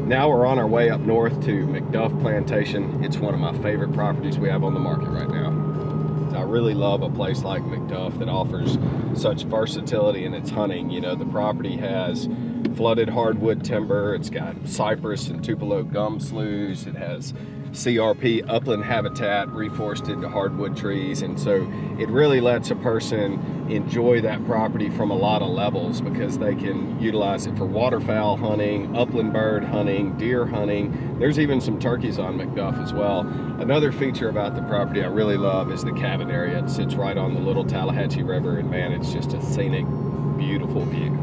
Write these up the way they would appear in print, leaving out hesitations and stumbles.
Now we're on our way up north to McDuff Plantation. It's one of my favorite properties we have on the market right now. I really love a place like McDuff that offers such versatility in its hunting. You know, the property has flooded hardwood timber, it's got cypress and tupelo gum sloughs, it has CRP upland habitat reforested to hardwood trees, and so it really lets a person enjoy that property from a lot of levels because they can utilize it for waterfowl hunting, upland bird hunting, deer hunting. There's even some turkeys on McDuff as well. Another feature about the property I really love is the cabin area. It sits right on the little Tallahatchie River, and man, it's just a scenic, beautiful view.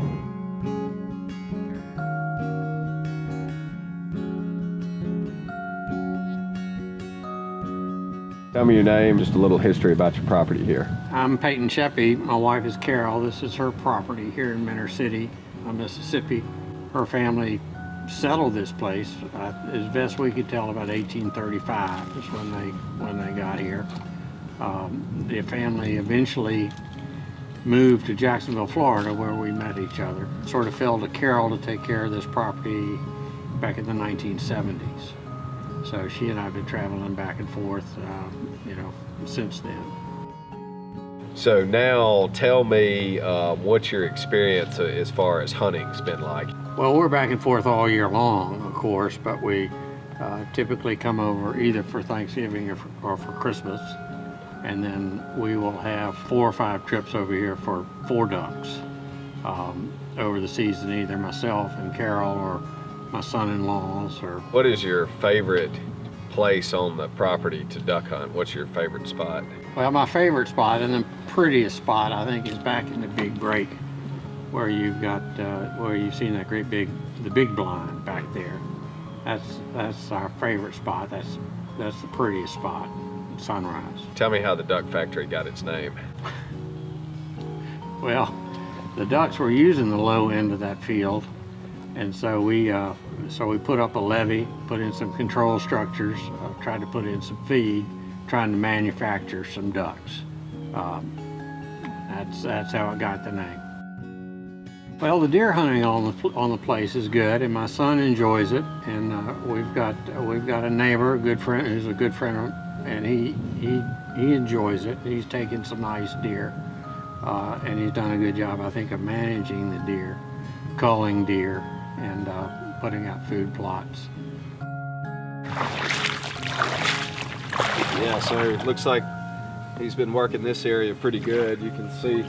Tell me your name, just a little history about your property here. I'm Peyton Sheppy. My wife is Carol. This is her property here in Minter City, Mississippi. Her family settled this place, as best we could tell, about 1835 is when they got here. The family eventually moved to Jacksonville, Florida, where we met each other. It sort of fell to Carol to take care of this property back in the 1970s. So she and I have been traveling back and forth, since then. So now tell me what your experience as far as hunting's been like. Well, we're back and forth all year long, of course, but we typically come over either for Thanksgiving or for Christmas. And then we will have 4 or 5 trips over here for 4 ducks over the season, either myself and Carol or my son-in-laws. Or what is your favorite place on the property to duck hunt? What's your favorite spot? Well, my favorite spot and the prettiest spot, I think, is back in the big break, where you've got where you've seen that the big blind back there. That's our favorite spot. That's the prettiest spot. Sunrise. Tell me how the duck factory got its name. Well, the ducks were using the low end of that field, and so we put up a levee, put in some control structures, tried to put in some feed, trying to manufacture some ducks. That's how it got the name. Well, the deer hunting on the place is good, and my son enjoys it. And we've got a neighbor, a good friend, who's a good friend, and he enjoys it. He's taken some nice deer, and he's done a good job, I think, of managing the deer, culling deer, and putting out food plots. Yeah, so it looks like he's been working this area pretty good. You can see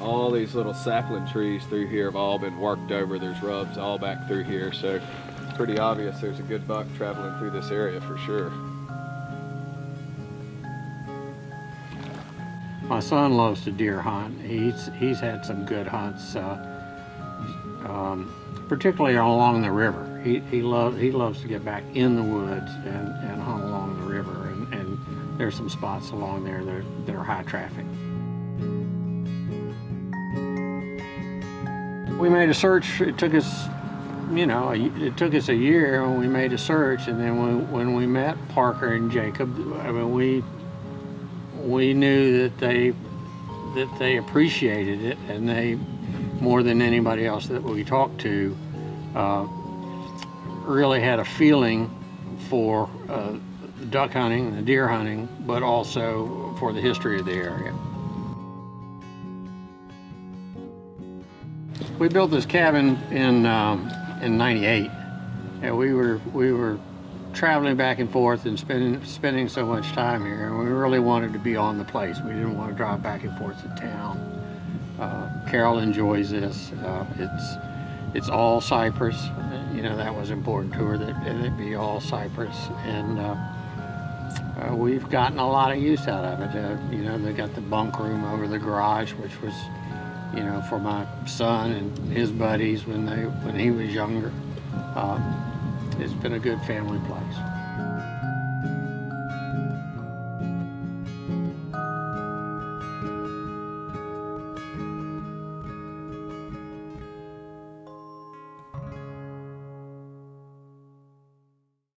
all these little sapling trees through here have all been worked over. There's rubs all back through here, so it's pretty obvious there's a good buck traveling through this area for sure. My son loves to deer hunt. He's had some good hunts, particularly along the river. He loves to get back in the woods and hunt along the river, and there's some spots along there that are high traffic. We made a search. It took us, a year when we made a search, and then when we met Parker and Jacob, I mean, we knew that they appreciated it, and they, more than anybody else that we talked to, really had a feeling for the duck hunting and the deer hunting, but also for the history of the area. We built this cabin in '98, and we were traveling back and forth and spending so much time here, and we really wanted to be on the place. We didn't want to drive back and forth to town. Carol enjoys this. It's all cypress. That was important to her, that it be all cypress, and we've gotten a lot of use out of it. They got the bunk room over the garage, which was, for my son and his buddies when he was younger. It's been a good family place.